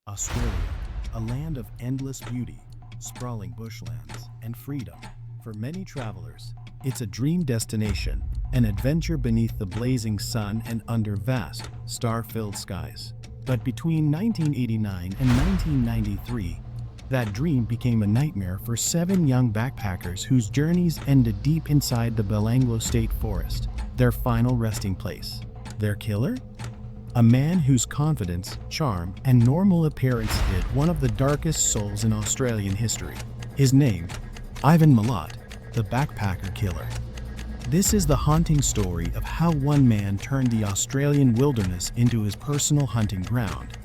Australia, a land of endless beauty, sprawling bushlands, and freedom. For many travelers, it's a dream destination, an adventure beneath the blazing sun and under vast, star-filled skies. But between 1989 and 1993, that dream became a nightmare for 7 young backpackers whose journeys ended deep inside the Belanglo State Forest, their final resting place. Their killer? A man whose confidence, charm, and normal appearance hid one of the darkest souls in Australian history. His name, Ivan Milat, the backpacker killer. This is the haunting story of how one man turned the Australian wilderness into his personal hunting ground,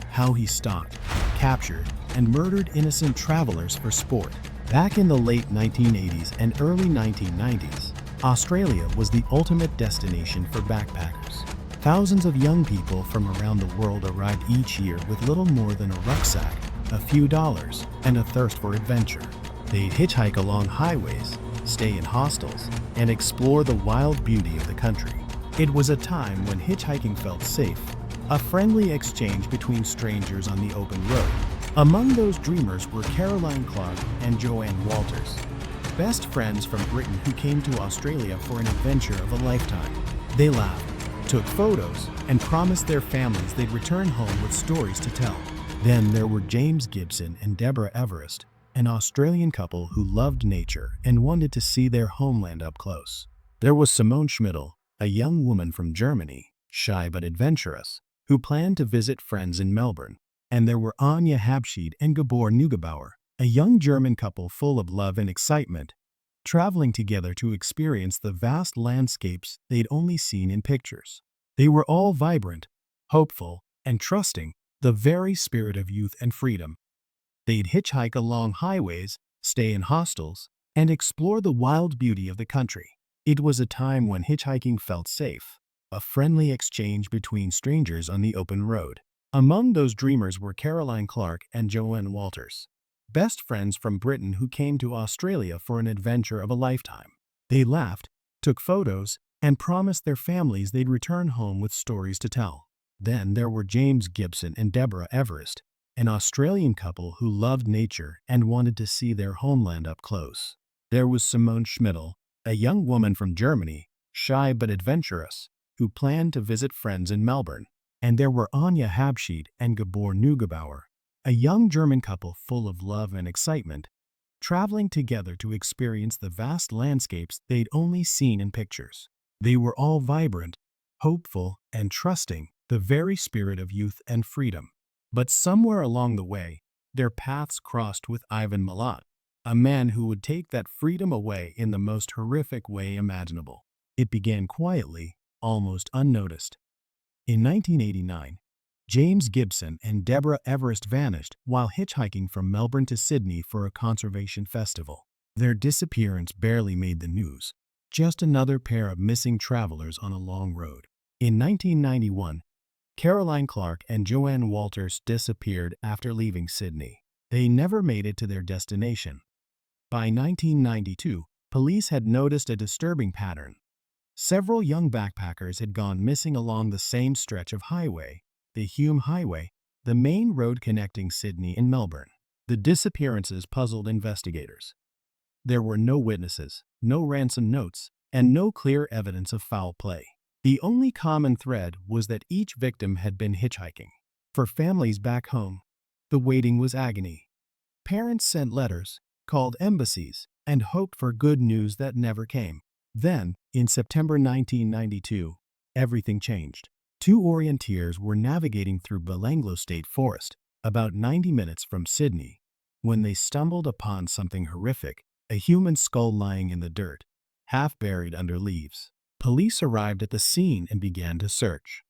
how he stalked, captured, and murdered innocent travelers for sport. Back in the late 1980s and early 1990s, Australia was the ultimate destination for backpackers. Thousands of young people from around the world arrived each year with little more than a rucksack, a few dollars, and a thirst for adventure. They'd hitchhike along highways, stay in hostels, and explore the wild beauty of the country. It was a time when hitchhiking felt safe, a friendly exchange between strangers on the open road. Among those dreamers were Caroline Clark and Joanne Walters, best friends from Britain who came to Australia for an adventure of a lifetime. They laughed, took photos, and promised their families they'd return home with stories to tell. Then there were James Gibson and Deborah Everest, an Australian couple who loved nature and wanted to see their homeland up close. There was Simone Schmidl, a young woman from Germany, shy but adventurous, who planned to visit friends in Melbourne. And there were Anya Habschied and Gabor Neugebauer, a young German couple full of love and excitement, traveling together to experience the vast landscapes they'd only seen in pictures. They were all vibrant, hopeful, and trusting, the very spirit of youth and freedom. They'd hitchhike along highways, stay in hostels, and explore the wild beauty of the country. It was a time when hitchhiking felt safe, a friendly exchange between strangers on the open road. Among those dreamers were Caroline Clark and Joanne Walters, best friends from Britain who came to Australia for an adventure of a lifetime. They laughed, took photos, and promised their families they'd return home with stories to tell. Then there were James Gibson and Deborah Everest, an Australian couple who loved nature and wanted to see their homeland up close. There was Simone Schmidl, a young woman from Germany, shy but adventurous, who planned to visit friends in Melbourne. And there were Anya Habschied and Gabor Neugebauer, a young German couple full of love and excitement, traveling together to experience the vast landscapes they'd only seen in pictures. They were all vibrant, hopeful, and trusting, the very spirit of youth and freedom. But somewhere along the way, their paths crossed with Ivan Milat, a man who would take that freedom away in the most horrific way imaginable. It began quietly, almost unnoticed. In 1989, James Gibson and Deborah Everest vanished while hitchhiking from Melbourne to Sydney for a conservation festival. Their disappearance barely made the news, just another pair of missing travelers on a long road. In 1991, Caroline Clark and Joanne Walters disappeared after leaving Sydney. They never made it to their destination. By 1992, police had noticed a disturbing pattern. Several young backpackers had gone missing along the same stretch of highway, the Hume Highway, the main road connecting Sydney and Melbourne. The disappearances puzzled investigators. There were no witnesses, no ransom notes, and no clear evidence of foul play. The only common thread was that each victim had been hitchhiking. For families back home, the waiting was agony. Parents sent letters, called embassies, and hoped for good news that never came. Then, in September 1992, everything changed. 2 orienteers were navigating through Belanglo State Forest, about 90 minutes from Sydney, when they stumbled upon something horrific, a human skull lying in the dirt, half buried under leaves. Police arrived at the scene and began to search.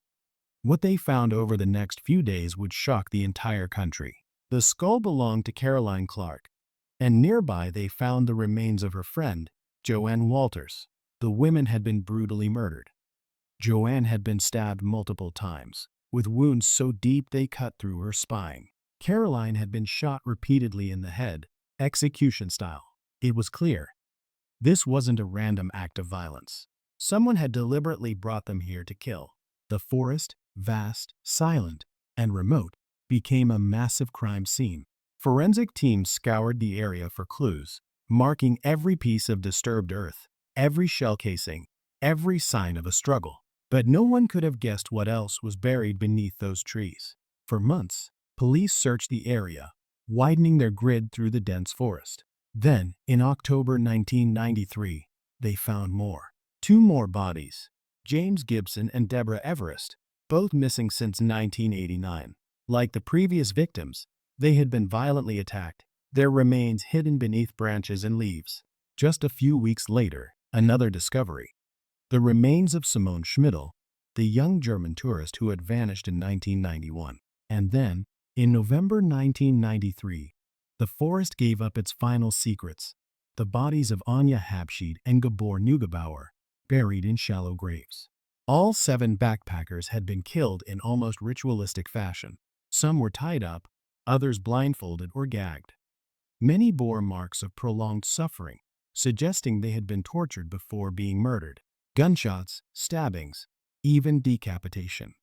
What they found over the next few days would shock the entire country. The skull belonged to Caroline Clark, and nearby they found the remains of her friend, Joanne Walters. The women had been brutally murdered. Joanne had been stabbed multiple times, with wounds so deep they cut through her spine. Caroline had been shot repeatedly in the head, execution style. It was clear. This wasn't a random act of violence. Someone had deliberately brought them here to kill. The forest, vast, silent, and remote, became a massive crime scene. Forensic teams scoured the area for clues, marking every piece of disturbed earth, every shell casing, every sign of a struggle. But no one could have guessed what else was buried beneath those trees. For months, police searched the area, widening their grid through the dense forest. Then, in October 1993, they found more. Two more bodies, James Gibson and Deborah Everest, both missing since 1989. Like the previous victims, they had been violently attacked, their remains hidden beneath branches and leaves. Just a few weeks later, another discovery. The remains of Simone Schmidl, the young German tourist who had vanished in 1991. And then, in November 1993, the forest gave up its final secrets, the bodies of Anja Habschied and Gabor Neugebauer, buried in shallow graves. All 7 backpackers had been killed in almost ritualistic fashion. Some were tied up, others blindfolded or gagged. Many bore marks of prolonged suffering, suggesting they had been tortured before being murdered. Gunshots, stabbings, even decapitation.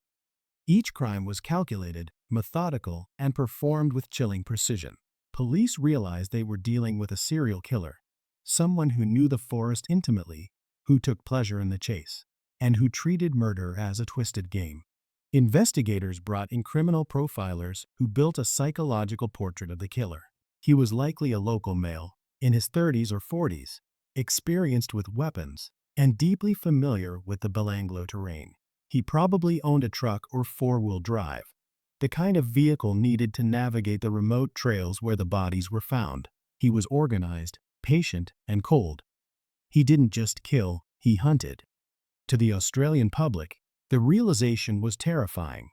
Each crime was calculated, methodical, and performed with chilling precision. Police realized they were dealing with a serial killer, someone who knew the forest intimately, who took pleasure in the chase, and who treated murder as a twisted game. Investigators brought in criminal profilers who built a psychological portrait of the killer. He was likely a local male, in his 30s or 40s, experienced with weapons, and deeply familiar with the Belanglo terrain. He probably owned a truck or 4-wheel drive, the kind of vehicle needed to navigate the remote trails where the bodies were found. He was organized, patient, and cold. He didn't just kill, he hunted. To the Australian public, the realization was terrifying.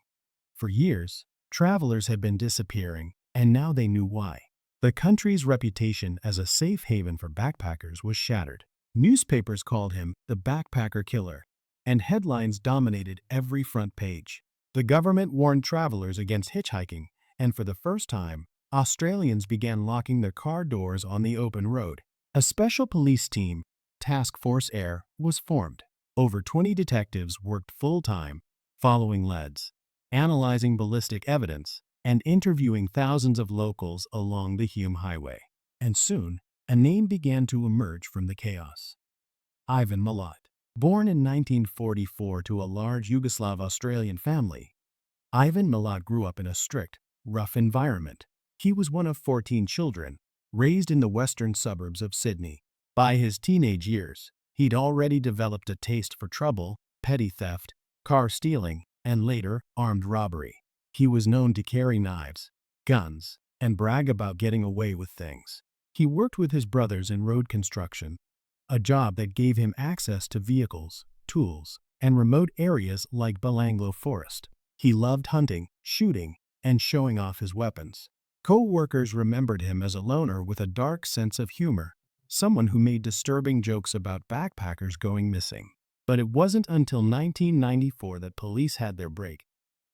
For years, travelers had been disappearing, and now they knew why. The country's reputation as a safe haven for backpackers was shattered. Newspapers called him the backpacker killer, and headlines dominated every front page. The government warned travelers against hitchhiking, and for the first time, Australians began locking their car doors on the open road. A special police team, Task Force Air, was formed. Over 20 detectives worked full-time, following leads, analyzing ballistic evidence, and interviewing thousands of locals along the Hume Highway. And soon, a name began to emerge from the chaos. Ivan Milat. Born in 1944 to a large Yugoslav-Australian family, Ivan Milat grew up in a strict, rough environment. He was one of 14 children, raised in the western suburbs of Sydney. By his teenage years, he'd already developed a taste for trouble, petty theft, car stealing, and later, armed robbery. He was known to carry knives, guns, and brag about getting away with things. He worked with his brothers in road construction, a job that gave him access to vehicles, tools, and remote areas like Belanglo Forest. He loved hunting, shooting, and showing off his weapons. Co-workers remembered him as a loner with a dark sense of humor, someone who made disturbing jokes about backpackers going missing. But it wasn't until 1994 that police had their break,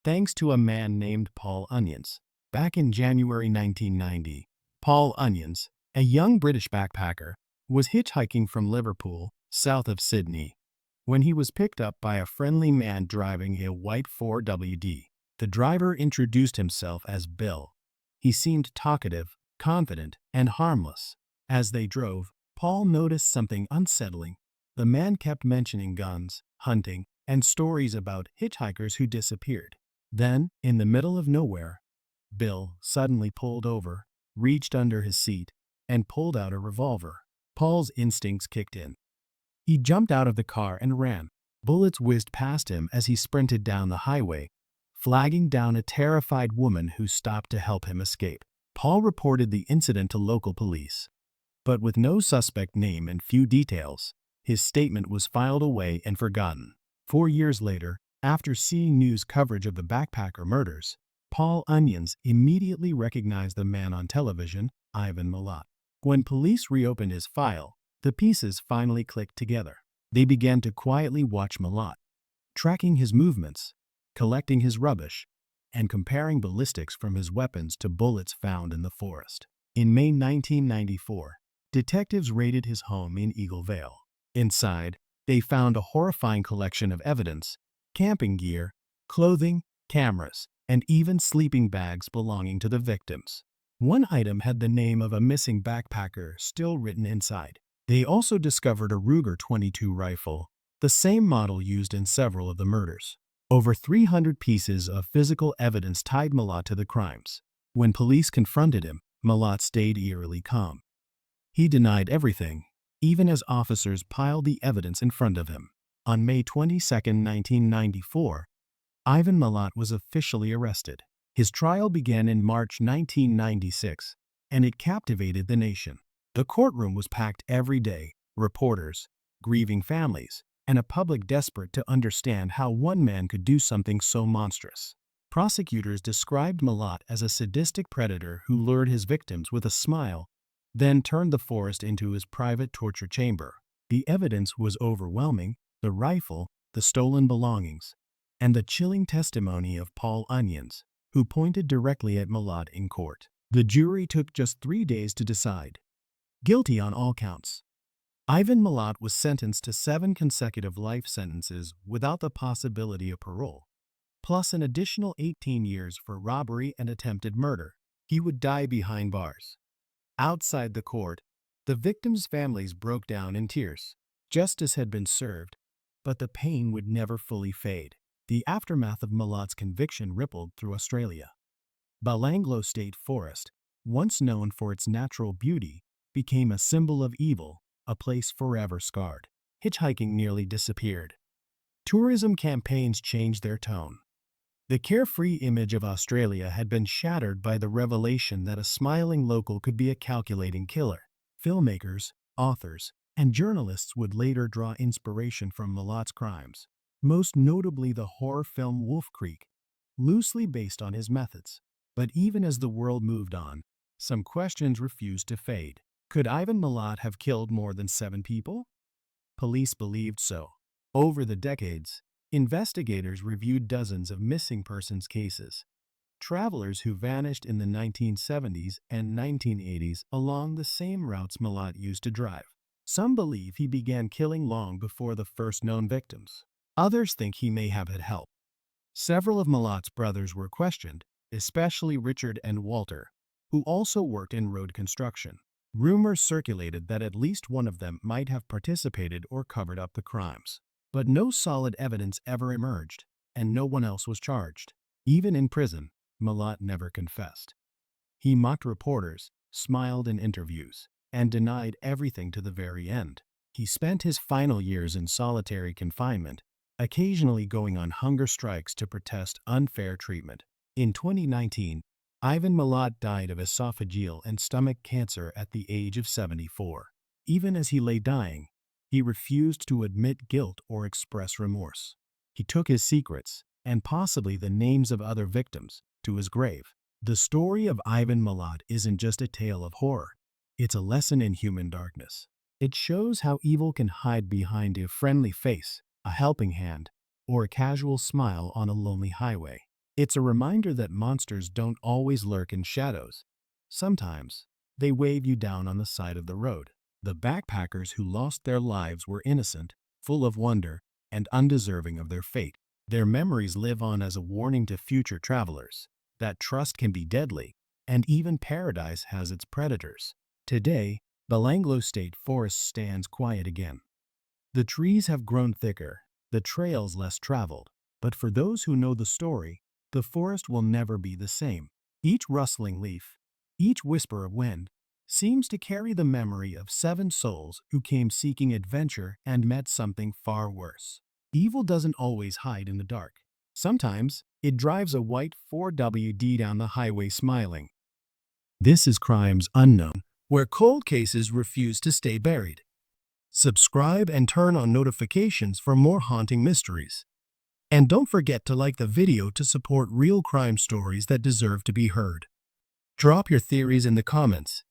thanks to a man named Paul Onions. Back in January 1990, Paul Onions, a young British backpacker, was hitchhiking from Liverpool, south of Sydney, when he was picked up by a friendly man driving a white 4WD. The driver introduced himself as Bill. He seemed talkative, confident, and harmless. As they drove, Paul noticed something unsettling. The man kept mentioning guns, hunting, and stories about hitchhikers who disappeared. Then, in the middle of nowhere, Bill suddenly pulled over, reached under his seat, and pulled out a revolver. Paul's instincts kicked in. He jumped out of the car and ran. Bullets whizzed past him as he sprinted down the highway, flagging down a terrified woman who stopped to help him escape. Paul reported the incident to local police. But with no suspect name and few details, his statement was filed away and forgotten. 4 years later, after seeing news coverage of the backpacker murders, Paul Onions immediately recognized the man on television, Ivan Milat. When police reopened his file, the pieces finally clicked together. They began to quietly watch Milat, tracking his movements, collecting his rubbish, and comparing ballistics from his weapons to bullets found in the forest. In May 1994, detectives raided his home in Eagle Vale. Inside, they found a horrifying collection of evidence: camping gear, clothing, cameras, and even sleeping bags belonging to the victims. One item had the name of a missing backpacker still written inside. They also discovered a Ruger 22 rifle, the same model used in several of the murders. Over 300 pieces of physical evidence tied Milat to the crimes. When police confronted him, Milat stayed eerily calm. He denied everything, even as officers piled the evidence in front of him. On May 22, 1994, Ivan Milat was officially arrested. His trial began in March 1996, and it captivated the nation. The courtroom was packed every day, reporters, grieving families, and a public desperate to understand how one man could do something so monstrous. Prosecutors described Milat as a sadistic predator who lured his victims with a smile, then turned the forest into his private torture chamber. The evidence was overwhelming: the rifle, the stolen belongings, and the chilling testimony of Paul Onions, who pointed directly at Milat in court. The jury took just 3 days to decide. Guilty on all counts. Ivan Milat was sentenced to 7 consecutive life sentences without the possibility of parole, plus an additional 18 years for robbery and attempted murder. He would die behind bars. Outside the court, the victims' families broke down in tears. Justice had been served, but the pain would never fully fade. The aftermath of Milat's conviction rippled through Australia. Belanglo State Forest, once known for its natural beauty, became a symbol of evil, a place forever scarred. Hitchhiking nearly disappeared. Tourism campaigns changed their tone. The carefree image of Australia had been shattered by the revelation that a smiling local could be a calculating killer. Filmmakers, authors, and journalists would later draw inspiration from Milat's crimes, most notably the horror film Wolf Creek, loosely based on his methods. But even as the world moved on, some questions refused to fade. Could Ivan Milat have killed more than 7 people? Police believed so. Over the decades, investigators reviewed dozens of missing persons cases. Travelers who vanished in the 1970s and 1980s along the same routes Milat used to drive. Some believe he began killing long before the first known victims. Others think he may have had help. Several of Milat's brothers were questioned, especially Richard and Walter, who also worked in road construction. Rumors circulated that at least one of them might have participated or covered up the crimes. But no solid evidence ever emerged, and no one else was charged. Even in prison, Milat never confessed. He mocked reporters, smiled in interviews, and denied everything to the very end. He spent his final years in solitary confinement, occasionally going on hunger strikes to protest unfair treatment. In 2019, Ivan Milat died of esophageal and stomach cancer at the age of 74. Even as he lay dying, he refused to admit guilt or express remorse. He took his secrets, and possibly the names of other victims, to his grave. The story of Ivan Milat isn't just a tale of horror. It's a lesson in human darkness. It shows how evil can hide behind a friendly face, a helping hand, or a casual smile on a lonely highway. It's a reminder that monsters don't always lurk in shadows. Sometimes, they wave you down on the side of the road. The backpackers who lost their lives were innocent, full of wonder, and undeserving of their fate. Their memories live on as a warning to future travelers that trust can be deadly, and even paradise has its predators. Today, Belanglo State Forest stands quiet again. The trees have grown thicker, the trails less traveled, but for those who know the story, the forest will never be the same. Each rustling leaf, each whisper of wind, seems to carry the memory of 7 souls who came seeking adventure and met something far worse. Evil doesn't always hide in the dark. Sometimes, it drives a white 4WD down the highway smiling. This is Crimes Unknown, where cold cases refuse to stay buried. Subscribe and turn on notifications for more haunting mysteries. And don't forget to like the video to support real crime stories that deserve to be heard. Drop your theories in the comments,